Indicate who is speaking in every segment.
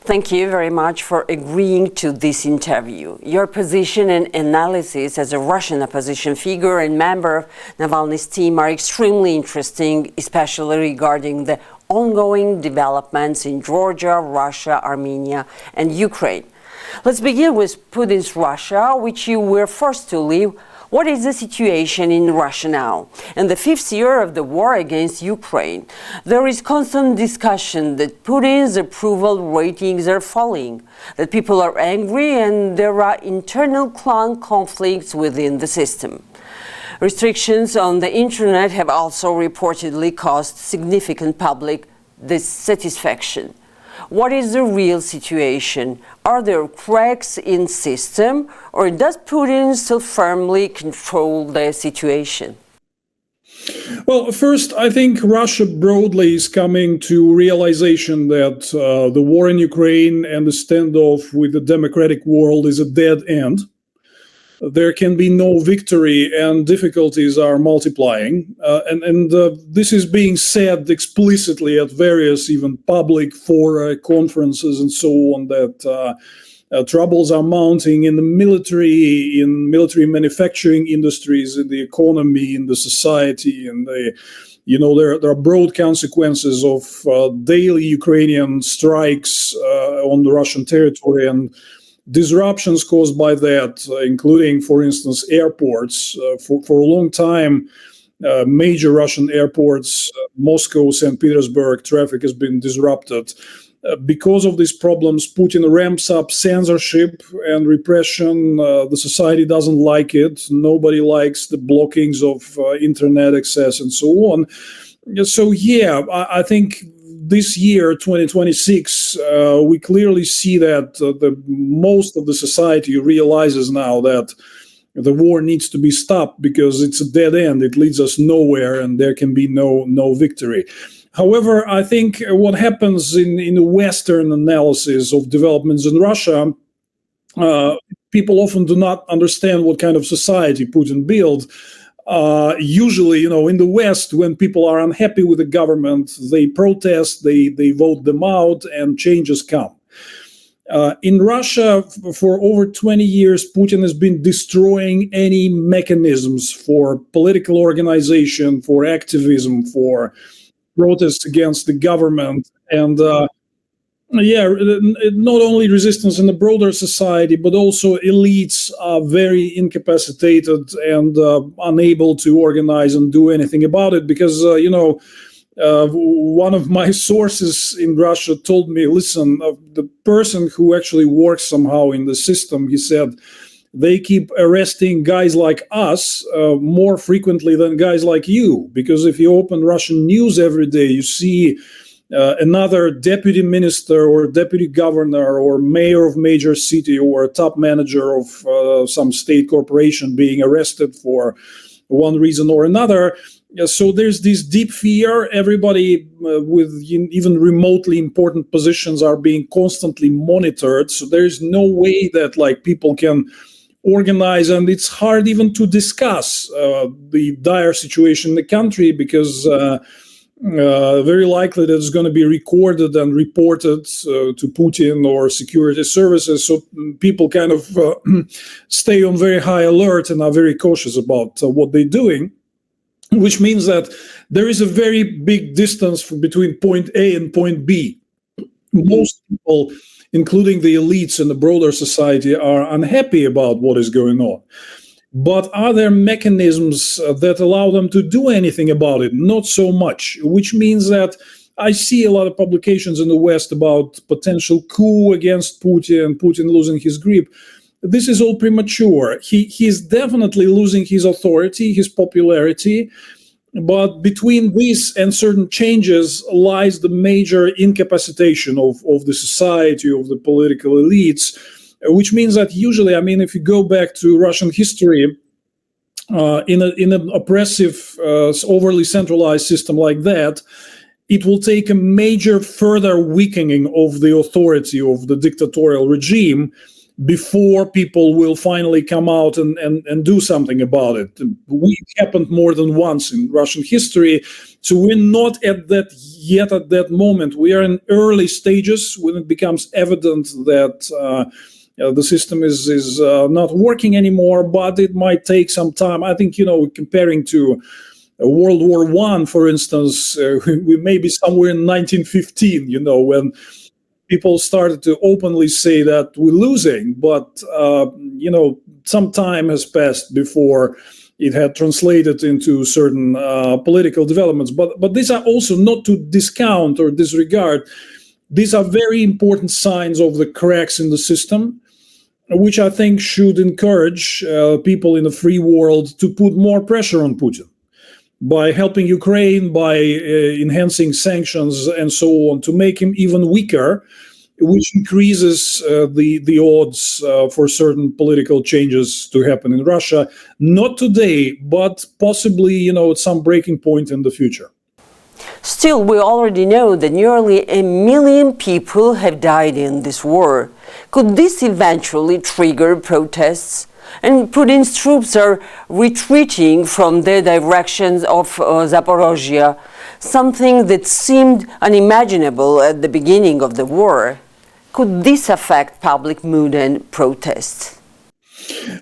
Speaker 1: Thank you very much for agreeing to this interview. Your position and analysis as a Russian opposition figure and member of Navalny's team are extremely interesting, especially regarding the ongoing developments in Georgia, Russia, Armenia, and Ukraine. Let's begin with Putin's Russia, which you were forced to leave. What is the situation in Russia now? In the fifth year of the war against Ukraine, there is constant discussion that Putin's approval ratings are falling, that people are angry, and there are internal clan conflicts within the system. Restrictions on the internet have also reportedly caused significant public dissatisfaction. What is the real situation? Are there cracks in system, or does Putin still firmly control the situation?
Speaker 2: Well, first, I think Russia broadly is coming to realization that the war in Ukraine and the standoff with the democratic world is a dead end. There can be no victory, and difficulties are multiplying. And this is being said explicitly at various even public fora, conferences, and so on, that troubles are mounting in the military, in military manufacturing industries, in the economy, in the society, and there are broad consequences of daily Ukrainian strikes on the Russian territory and disruptions caused by that, including, for instance, airports. For a long time, major Russian airports, Moscow, St. Petersburg, traffic has been disrupted. Because of these problems, Putin ramps up censorship and repression. The society doesn't like it. Nobody likes the blockings of internet access and so on. So, yeah, I think this year, 2026, we clearly see that most of the society realizes now that the war needs to be stopped because it's a dead end. It leads us nowhere, and there can be no victory. However, I think what happens in the Western analysis of developments in Russia, people often do not understand what kind of society Putin built. Usually, in the West, when people are unhappy with the government, they protest, they vote them out, and changes come. In Russia, for over 20 years, Putin has been destroying any mechanisms for political organization, for activism, for protests against the government, and not only resistance in the broader society, but also elites are very incapacitated and unable to organize and do anything about it. Because, one of my sources in Russia told me, listen, the person who actually works somehow in the system, he said, they keep arresting guys like us more frequently than guys like you. Because if you open Russian news every day, you see another deputy minister or deputy governor or mayor of major city or a top manager of some state corporation being arrested for one reason or another. So there's this deep fear. Everybody with even remotely important positions are being constantly monitored. So there's no way that people can organize, and it's hard even to discuss the dire situation in the country because very likely that it's going to be recorded and reported to Putin or security services. So people kind of stay on very high alert and are very cautious about what they're doing, which means that there is a very big distance between point A and point B. Most people, including the elites and the broader society, are unhappy about what is going on. But are there mechanisms that allow them to do anything about it? Not so much, which means that I see a lot of publications in the West about potential coup against Putin, Putin losing his grip. This is all premature. He's definitely losing his authority, his popularity. But between this and certain changes lies the major incapacitation of the society, of the political elites, which means that usually, if you go back to Russian history, in an oppressive, overly centralized system like that, it will take a major further weakening of the authority of the dictatorial regime before people will finally come out and do something about it. It happened more than once in Russian history. So we're not at that moment. We are in early stages when it becomes evident that the system is not working anymore, but it might take some time. I think, comparing to World War I, for instance, we may be somewhere in 1915, when people started to openly say that we're losing, but, some time has passed before it had translated into certain political developments. But these are also not to discount or disregard. These are very important signs of the cracks in the system, which I think should encourage people in a free world to put more pressure on Putin by helping Ukraine, by enhancing sanctions and so on, to make him even weaker, which increases the odds for certain political changes to happen in Russia. Not today, but possibly, at some breaking point in the future.
Speaker 1: Still, we already know that nearly 1 million people have died in this war. Could this eventually trigger protests? And Putin's troops are retreating from their directions of Zaporozhye, something that seemed unimaginable at the beginning of the war. Could this affect public mood and protests?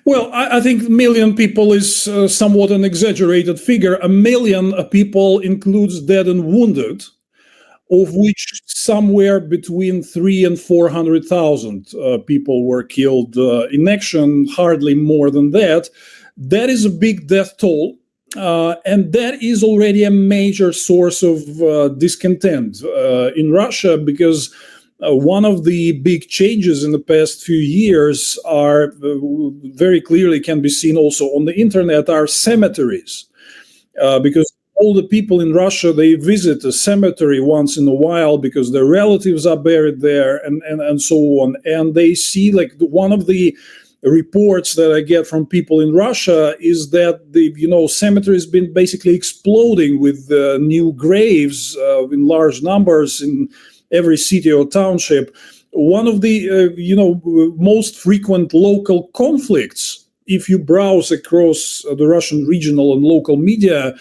Speaker 2: Well, I think 1 million people is somewhat an exaggerated figure. 1 million people includes dead and wounded, of which somewhere between 300,000 and 400,000 people were killed in action, hardly more than that. That is a big death toll, and that is already a major source of discontent in Russia, because one of the big changes in the past few years are very clearly can be seen also on the internet are cemeteries, because all the people in Russia, they visit a cemetery once in a while because their relatives are buried there and so on. And they see, like, one of the reports that I get from people in Russia is that the cemetery has been basically exploding with new graves in large numbers in every city or township. One of the most frequent local conflicts, if you browse across the Russian regional and local media,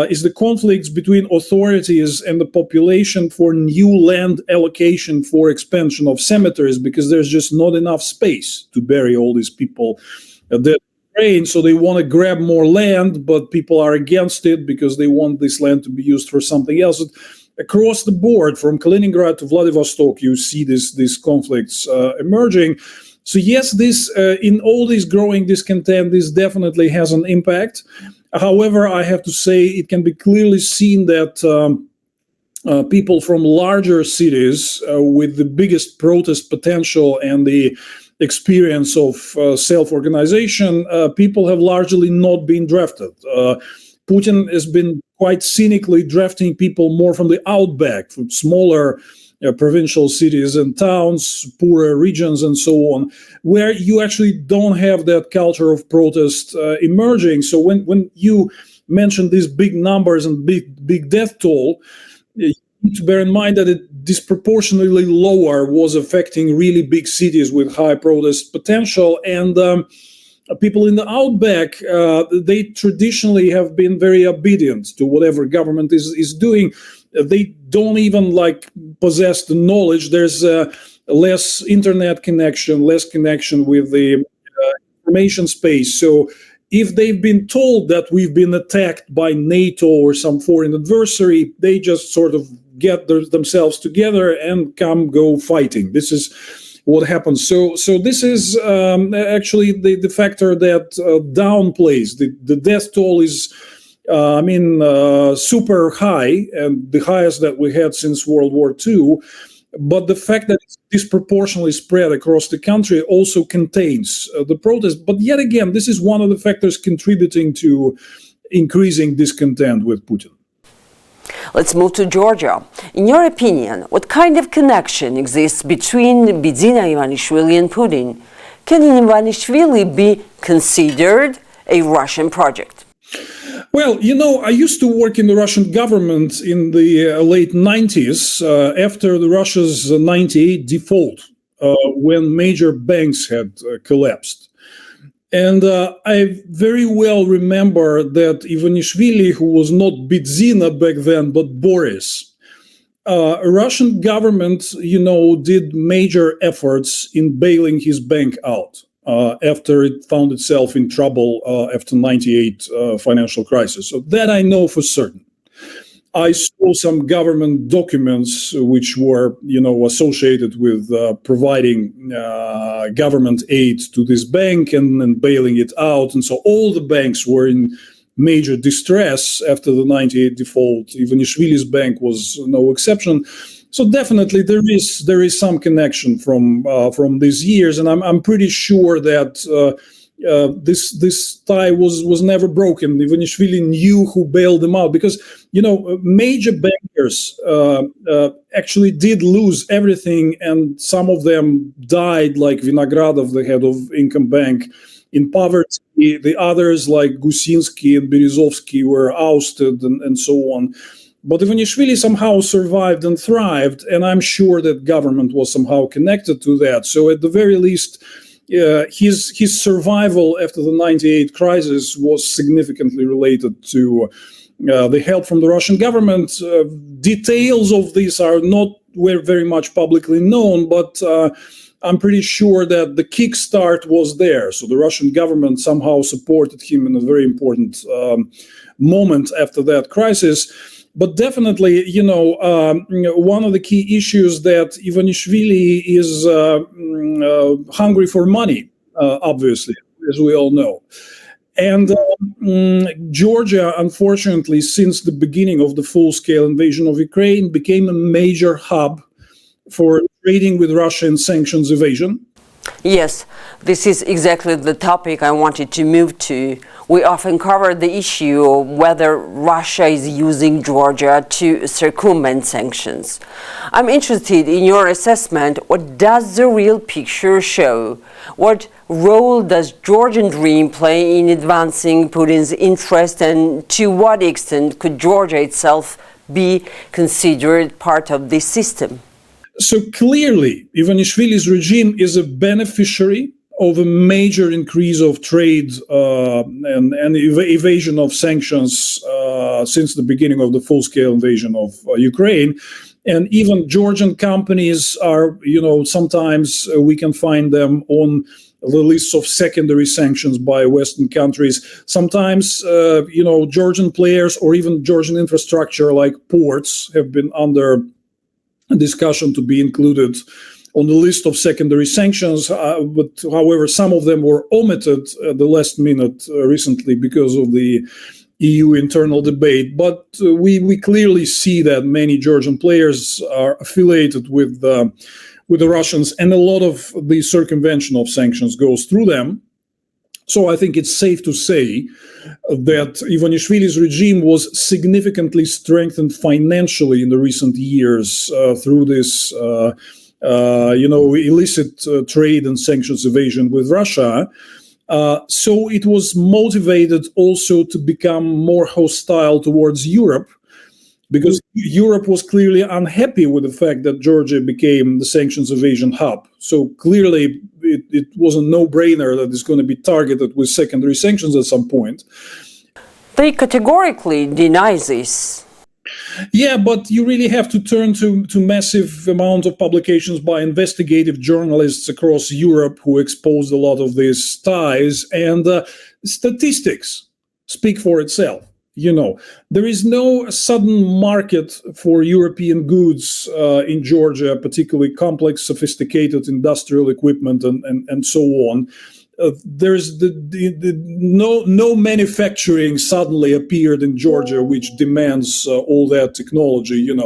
Speaker 2: is the conflicts between authorities and the population for new land allocation for expansion of cemeteries, because there's just not enough space to bury all these people that rain. So they want to grab more land, but people are against it because they want this land to be used for something else. Across the board, from Kaliningrad to Vladivostok, you see these conflicts emerging. So yes, this in all this growing discontent, this definitely has an impact. However, I have to say it can be clearly seen that people from larger cities with the biggest protest potential and the experience of self-organization, people have largely not been drafted. Putin has been quite cynically drafting people more from the outback, from smaller provincial cities and towns, poorer regions, and so on, where you actually don't have that culture of protest emerging. So when you mention these big numbers and big death toll, you need to bear in mind that it disproportionately lower was affecting really big cities with high protest potential. And people in the outback, they traditionally have been very obedient to whatever government is doing. They don't even possess the knowledge. There's less internet connection, less connection with the information space. So if they've been told that we've been attacked by NATO or some foreign adversary, they just sort of get themselves together and go fighting. This is what happens. So this is actually the factor that downplays the death toll is super high, and the highest that we had since World War II. But the fact that it's disproportionately spread across the country also contains the protest. But yet again, this is one of the factors contributing to increasing discontent with Putin.
Speaker 1: Let's move to Georgia. In your opinion, what kind of connection exists between Bidzina Ivanishvili and Putin? Can Ivanishvili be considered a Russian project?
Speaker 2: Well, I used to work in the Russian government in the late 90s after Russia's 98 default. when major banks had collapsed. And I very well remember that Ivanishvili, who was not Bidzina back then, but Boris, Russian government, did major efforts in bailing his bank out after it found itself in trouble after '98 financial crisis. So that I know for certain. I saw some government documents which were, associated with providing government aid to this bank and bailing it out. And so all the banks were in major distress after the '98 default. Ivanishvili's bank was no exception. So definitely there is some connection from these years, and I'm pretty sure that this tie was never broken. Ivanishvili knew who bailed him out because major bankers actually did lose everything, and some of them died, like Vinogradov, the head of Income Bank, in poverty. The others, like Gusinsky and Berezovsky, were ousted and so on. But Ivanishvili somehow survived and thrived, and I'm sure that government was somehow connected to that. So at the very least, his survival after the '98 crisis was significantly related to the help from the Russian government. Details of this are not very much publicly known, but I'm pretty sure that the kickstart was there. So the Russian government somehow supported him in a very important moment after that crisis. But definitely, one of the key issues that Ivanishvili is hungry for money, obviously, as we all know. And Georgia, unfortunately, since the beginning of the full-scale invasion of Ukraine, became a major hub for trading with Russia and sanctions evasion.
Speaker 1: Yes, this is exactly the topic I wanted to move to. We often cover the issue of whether Russia is using Georgia to circumvent sanctions. I'm interested in your assessment. What does the real picture show? What role does Georgian Dream play in advancing Putin's interest, and to what extent could Georgia itself be considered part of this system?
Speaker 2: So clearly, Ivanishvili's regime is a beneficiary of a major increase of trade and evasion of sanctions since the beginning of the full-scale invasion of Ukraine. And even Georgian companies are, sometimes we can find them on the lists of secondary sanctions by Western countries. Sometimes, Georgian players or even Georgian infrastructure like ports have been under discussion to be included on the list of secondary sanctions, but however, some of them were omitted at the last minute recently because of the EU internal debate. But we clearly see that many Georgian players are affiliated with the Russians, and a lot of the circumvention of sanctions goes through them. So I think it's safe to say that Ivanishvili's regime was significantly strengthened financially in the recent years through this, illicit trade and sanctions evasion with Russia. So it was motivated also to become more hostile towards Europe, because Europe was clearly unhappy with the fact that Georgia became the sanctions evasion hub. So clearly it was a no-brainer that it's going to be targeted with secondary sanctions at some point.
Speaker 1: They categorically deny this.
Speaker 2: Yeah, but you really have to turn to massive amount of publications by investigative journalists across Europe who exposed a lot of these ties, and statistics speak for itself. There is no sudden market for European goods in Georgia, particularly complex, sophisticated industrial equipment and so on. There's no manufacturing suddenly appeared in Georgia which demands all that technology, and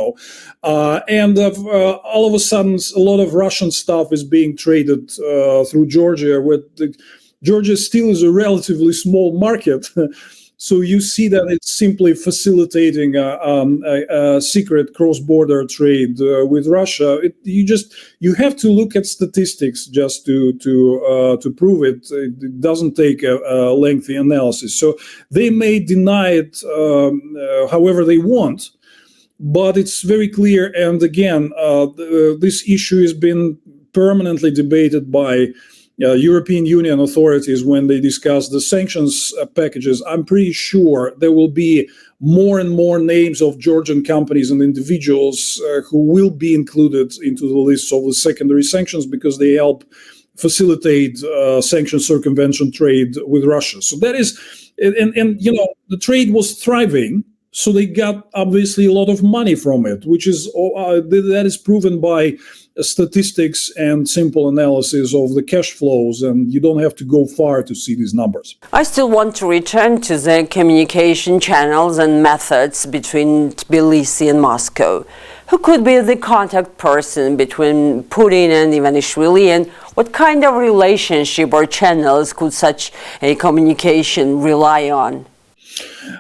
Speaker 2: all of a sudden a lot of Russian stuff is being traded through Georgia, where Georgia still is a relatively small market. So you see that it's simply facilitating a secret cross-border trade with Russia. You have to look at statistics just to prove it. It doesn't take a lengthy analysis. So they may deny it however they want, but it's very clear. And again, this issue has been permanently debated by European Union authorities when they discuss the sanctions packages. I'm pretty sure there will be more and more names of Georgian companies and individuals who will be included into the list of the secondary sanctions because they help facilitate sanction circumvention trade with Russia. So that is, and you know, the trade was thriving. So they got obviously a lot of money from it, which is that is proven by statistics and simple analysis of the cash flows, and you don't have to go far to see these numbers.
Speaker 1: I still want to return to the communication channels and methods between Tbilisi and Moscow. Who could be the contact person between Putin and Ivanishvili, and what kind of relationship or channels could such a communication rely on?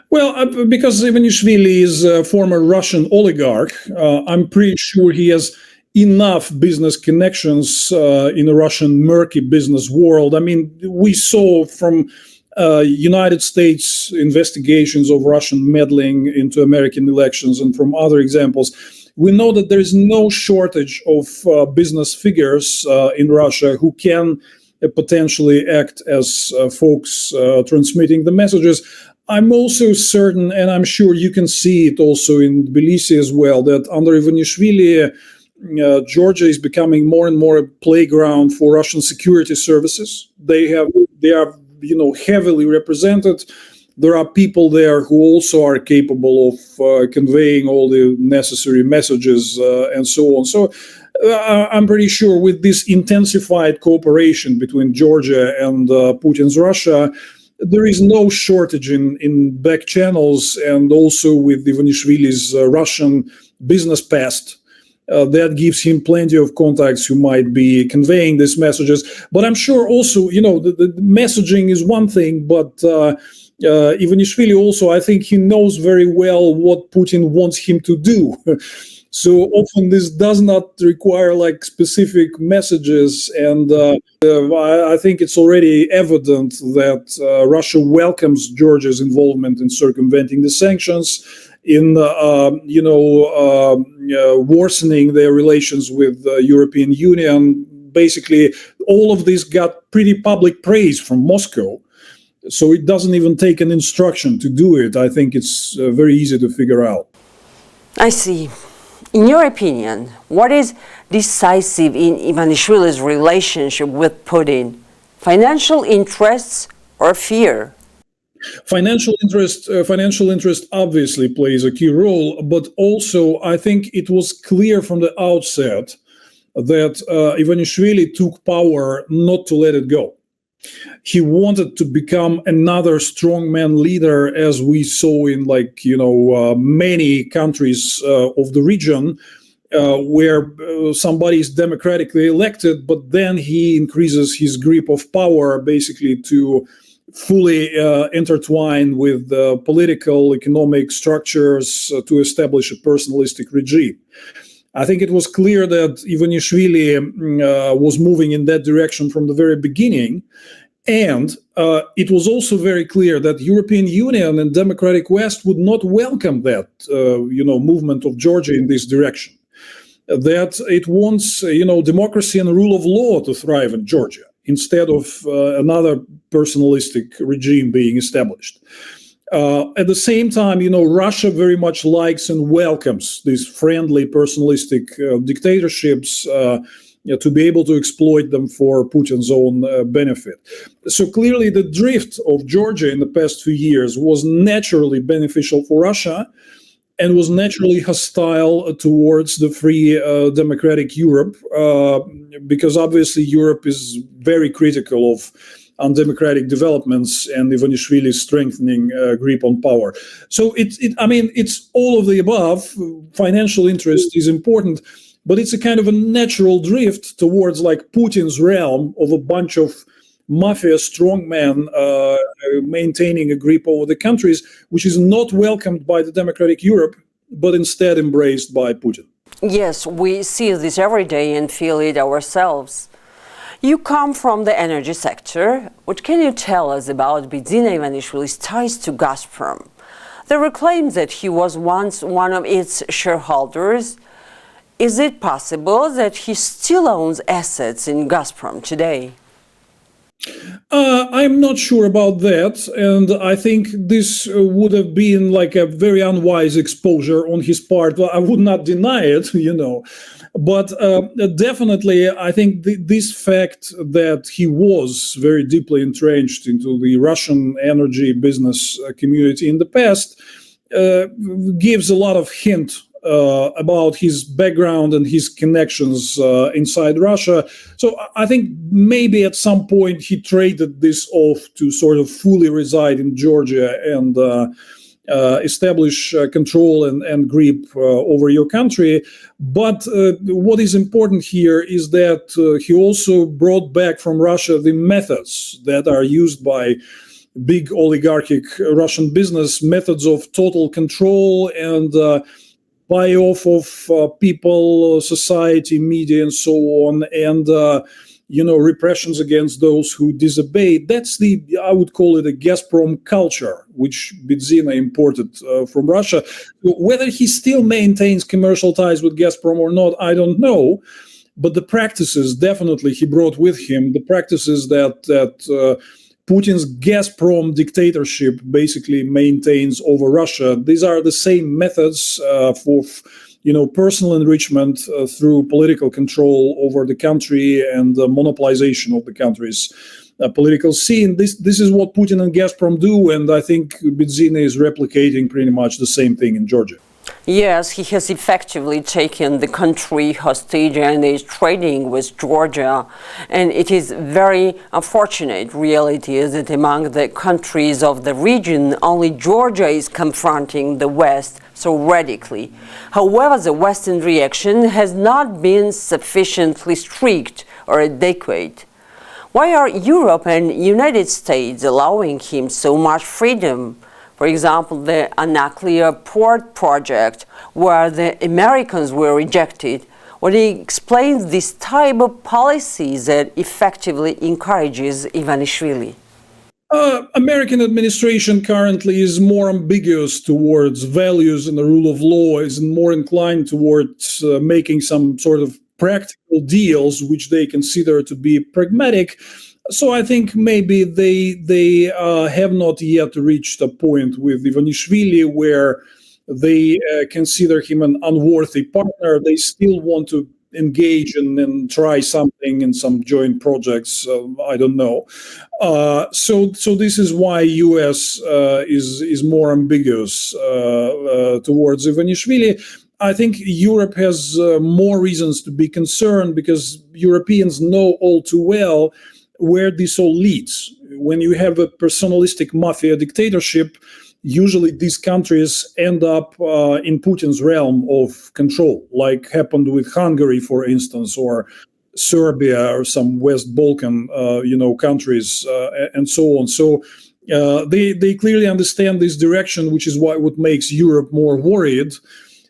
Speaker 2: Well, because Ivanishvili is a former Russian oligarch, I'm pretty sure he has enough business connections in the Russian murky business world. I mean, we saw from United States investigations of Russian meddling into American elections and from other examples, we know that there is no shortage of business figures in Russia who can potentially act as folks transmitting the messages. I'm also certain, and I'm sure you can see it also in Tbilisi as well, that under Ivanishvili, Georgia is becoming more and more a playground for Russian security services. They are, heavily represented. There are people there who also are capable of conveying all the necessary messages and so on. So I'm pretty sure with this intensified cooperation between Georgia and Putin's Russia, there is no shortage in back channels, and also with Ivanishvili's Russian business past. That gives him plenty of contacts who might be conveying these messages. But I'm sure also, the messaging is one thing, but Ivanishvili also, I think he knows very well what Putin wants him to do. So often this does not require like specific messages, and I think it's already evident that Russia welcomes Georgia's involvement in circumventing the sanctions, in worsening their relations with the European Union. Basically, all of this got pretty public praise from Moscow. So it doesn't even take an instruction to do it. I think it's very easy to figure out.
Speaker 1: I see. In your opinion, what is decisive in Ivanishvili's relationship with Putin? Financial interests or fear?
Speaker 2: Financial interest obviously plays a key role, but also I think it was clear from the outset that Ivanishvili took power not to let it go. He wanted to become another strongman leader, as we saw in many countries of the region, where somebody is democratically elected, but then he increases his grip of power basically to fully intertwine with political, economic structures to establish a personalistic regime. I think it was clear that Ivanishvili was moving in that direction from the very beginning. And it was also very clear that European Union and democratic West would not welcome that, movement of Georgia in this direction. That it wants, democracy and rule of law to thrive in Georgia instead of another personalistic regime being established. At the same time, Russia very much likes and welcomes these friendly, personalistic dictatorships to be able to exploit them for Putin's own benefit. So clearly the drift of Georgia in the past few years was naturally beneficial for Russia and was naturally hostile towards the free democratic Europe, because obviously Europe is very critical of undemocratic developments and Ivanishvili's strengthening grip on power. So it's all of the above. Financial interest is important, but it's a kind of a natural drift towards like Putin's realm of a bunch of mafia strongmen maintaining a grip over the countries, which is not welcomed by the democratic Europe, but instead embraced by Putin.
Speaker 1: Yes, we see this every day and feel it ourselves. You come from the energy sector. What can you tell us about Bidzina Ivanishvili's ties to Gazprom? There were claims that he was once one of its shareholders. is it possible that he still owns assets in Gazprom today?
Speaker 2: I'm not sure about that, and I think this would have been like a very unwise exposure on his part. Well, I would not deny it, but definitely I think this fact that he was very deeply entrenched into the Russian energy business community in the past gives a lot of hint about his background and his connections inside Russia. So I think maybe at some point he traded this off to sort of fully reside in Georgia and establish control and grip over your country. But what is important here is that he also brought back from Russia the methods that are used by big oligarchic Russian business, methods of total control and buy off of people, society, media, and so on, and repressions against those who disobey. That's I would call it a Gazprom culture, which Bidzina imported from Russia. Whether he still maintains commercial ties with Gazprom or not, I don't know. But the practices, definitely, he brought with him the practices that Putin's Gazprom dictatorship basically maintains over Russia. These are the same methods for, personal enrichment through political control over the country and the monopolization of the country's political scene. This is what Putin and Gazprom do, and I think Bidzina is replicating pretty much the same thing in Georgia.
Speaker 1: Yes, he has effectively taken the country hostage and is trading with Georgia. And it is very unfortunate reality is that among the countries of the region, only Georgia is confronting the West so radically. However, the Western reaction has not been sufficiently strict or adequate. Why are Europe and United States allowing him so much freedom? For example, the Anaklia port project, where the Americans were rejected, what he explains this type of policy that effectively encourages Ivanishvili.
Speaker 2: American administration currently is more ambiguous towards values and the rule of law, is more inclined towards making some sort of practical deals, which they consider to be pragmatic. So I think maybe they have not yet reached a point with Ivanishvili where they consider him an unworthy partner. They still want to engage and try something in some joint projects. I don't know. So this is why U.S. is more ambiguous towards Ivanishvili. I think Europe has more reasons to be concerned because Europeans know all too well where this all leads. When you have a personalistic mafia dictatorship, usually these countries end up in Putin's realm of control, like happened with Hungary, for instance, or Serbia or some West Balkan, countries, and so on. So they clearly understand this direction, which is what makes Europe more worried.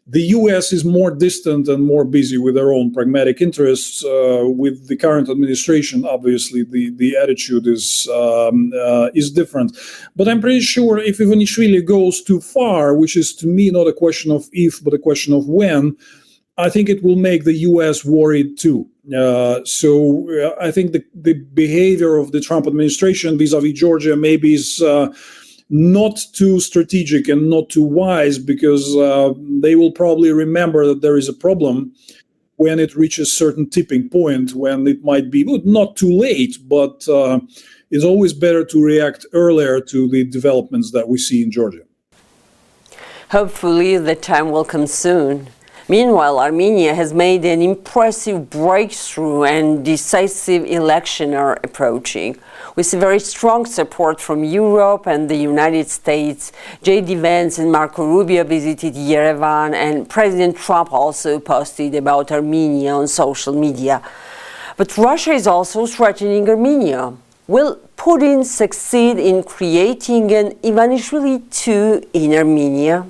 Speaker 2: The U.S. is more distant and more busy with their own pragmatic interests. With the current administration, obviously, the attitude is different. But I'm pretty sure if Ivanishvili goes too far, which is to me not a question of if, but a question of when, I think it will make the U.S. worried too. So I think the behavior of the Trump administration vis-a-vis Georgia maybe is not too strategic and not too wise, because they will probably remember that there is a problem when it reaches certain tipping point, when it might be not too late, but it's always better to react earlier to the developments that we see in Georgia.
Speaker 1: Hopefully the time will come soon. Meanwhile, Armenia has made an impressive breakthrough and decisive election are approaching. We see very strong support from Europe and the United States. J.D. Vance and Marco Rubio visited Yerevan, and President Trump also posted about Armenia on social media. But Russia is also threatening Armenia. Will Putin succeed in creating an Ivanishvili II in Armenia?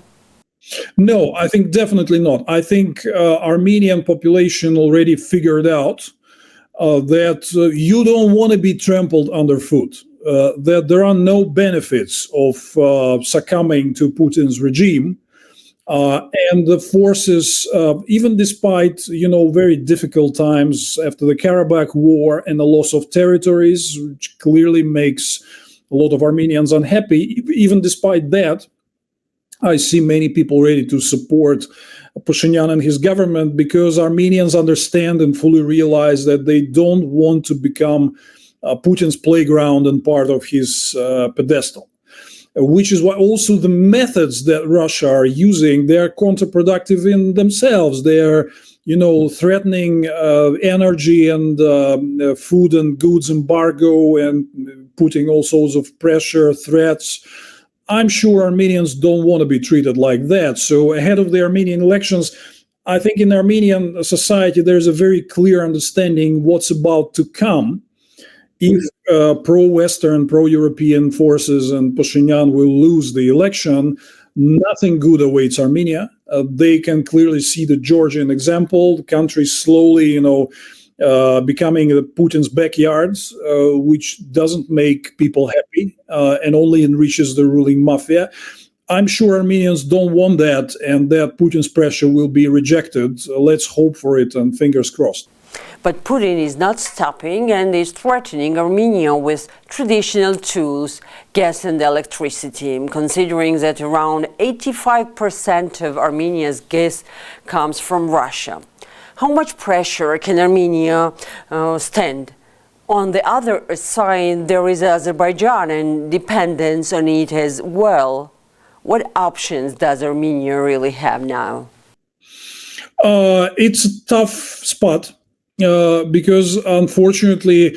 Speaker 2: No, I think definitely not. I think Armenian population already figured out that you don't want to be trampled underfoot, that there are no benefits of succumbing to Putin's regime. And the forces, even despite, very difficult times after the Karabakh War and the loss of territories, which clearly makes a lot of Armenians unhappy, even despite that, I see many people ready to support Pashinyan and his government because Armenians understand and fully realize that they don't want to become Putin's playground and part of his pedestal. Which is why also the methods that Russia are using, they're counterproductive in themselves. They're, threatening energy and food and goods embargo and putting all sorts of pressure, threats. I'm sure Armenians don't want to be treated like that. So ahead of the Armenian elections, I think in Armenian society, there's a very clear understanding what's about to come. If pro-Western, pro-European forces and Pashinyan will lose the election, nothing good awaits Armenia. They can clearly see the Georgian example. The country slowly, becoming Putin's backyards, which doesn't make people happy and only enriches the ruling mafia. I'm sure Armenians don't want that, and that Putin's pressure will be rejected. Let's hope for it, and fingers crossed.
Speaker 1: But Putin is not stopping and is threatening Armenia with traditional tools, gas and electricity, considering that around 85% of Armenia's gas comes from Russia. How much pressure can Armenia stand? On the other side, there is Azerbaijan and dependence on it as well. What options does Armenia really have now?
Speaker 2: It's a tough spot. Because unfortunately,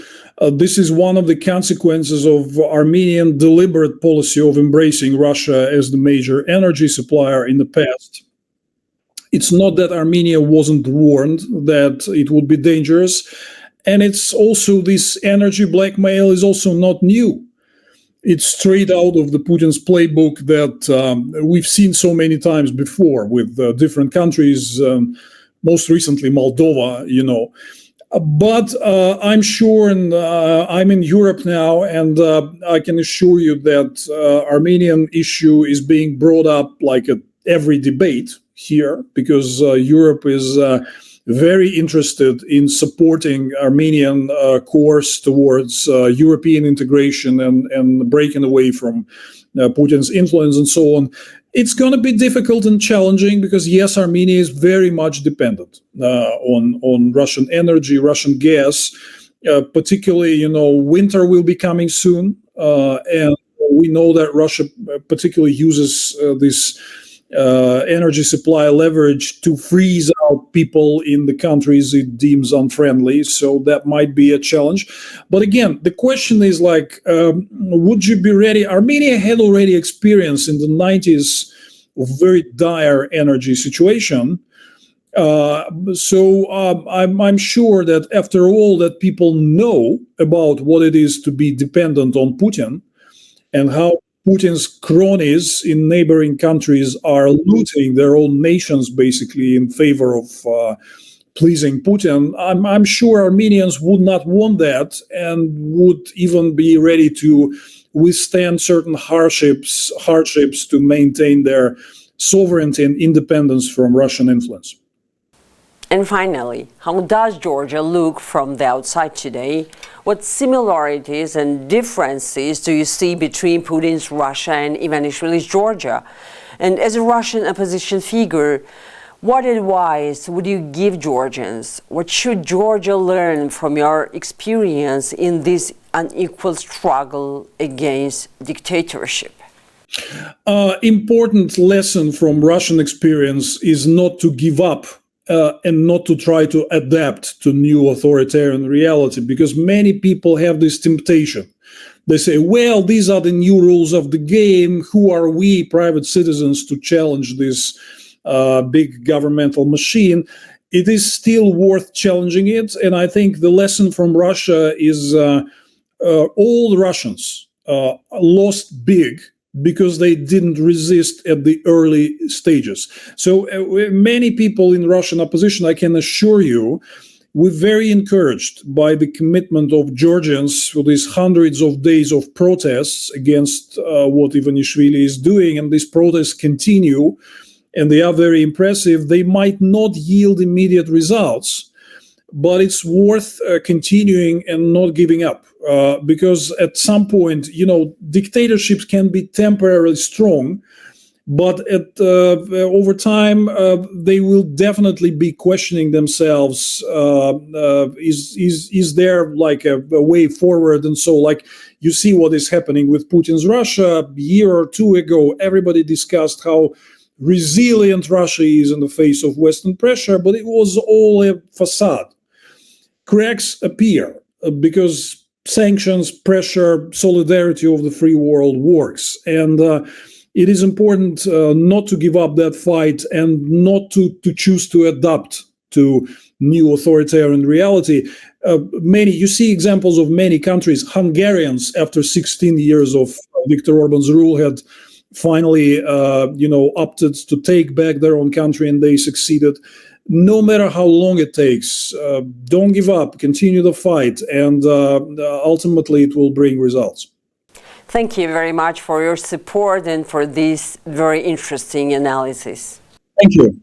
Speaker 2: this is one of the consequences of Armenian deliberate policy of embracing Russia as the major energy supplier in the past. It's not that Armenia wasn't warned that it would be dangerous. And it's also this energy blackmail is also not new. It's straight out of the Putin's playbook that we've seen so many times before with different countries, most recently Moldova, But I'm sure, and I'm in Europe now, and I can assure you that Armenian issue is being brought up like at every debate here, because Europe is very interested in supporting Armenian course towards European integration and breaking away from Putin's influence and so on. It's going to be difficult and challenging because, yes, Armenia is very much dependent on Russian energy, Russian gas. Particularly, winter will be coming soon. And we know that Russia particularly uses this energy supply leverage to freeze out people in the countries it deems unfriendly. So that might be a challenge. But again, the question is would you be ready? Armenia had already experienced in the 90s a very dire energy situation. So I'm sure that after all that people know about what it is to be dependent on Putin and how Putin's cronies in neighboring countries are looting their own nations basically in favor of pleasing Putin. I'm sure Armenians would not want that and would even be ready to withstand certain hardships to maintain their sovereignty and independence from Russian influence.
Speaker 1: And finally, how does Georgia look from the outside today? What similarities and differences do you see between Putin's Russia and Ivanishvili's Georgia? And as a Russian opposition figure, what advice would you give Georgians? What should Georgia learn from your experience in this unequal struggle against dictatorship?
Speaker 2: Important lesson from Russian experience is not to give up and not to try to adapt to new authoritarian reality, because many people have this temptation. They say, well, these are the new rules of the game. Who are we, private citizens, to challenge this big governmental machine? It is still worth challenging it. And I think the lesson from Russia is all the Russians lost big because they didn't resist at the early stages. So many people in Russian opposition, I can assure you, we're very encouraged by the commitment of Georgians for these hundreds of days of protests against what Ivanishvili is doing. And these protests continue and they are very impressive, they might not yield immediate results, but it's worth continuing and not giving up. Because at some point, dictatorships can be temporarily strong, but over time, they will definitely be questioning themselves. Is there like a way forward? And so, like, you see what is happening with Putin's Russia. A year or two ago, everybody discussed how resilient Russia is in the face of Western pressure, but it was all a facade. Cracks appear because sanctions, pressure, solidarity of the free world works. And it is important not to give up that fight and not to choose to adapt to new authoritarian reality. You see examples of many countries. Hungarians, after 16 years of Viktor Orban's rule, had finally, opted to take back their own country, and they succeeded. No matter how long it takes, don't give up, continue the fight, and ultimately it will bring results.
Speaker 1: Thank you very much for your support and for this very interesting analysis.
Speaker 2: Thank you.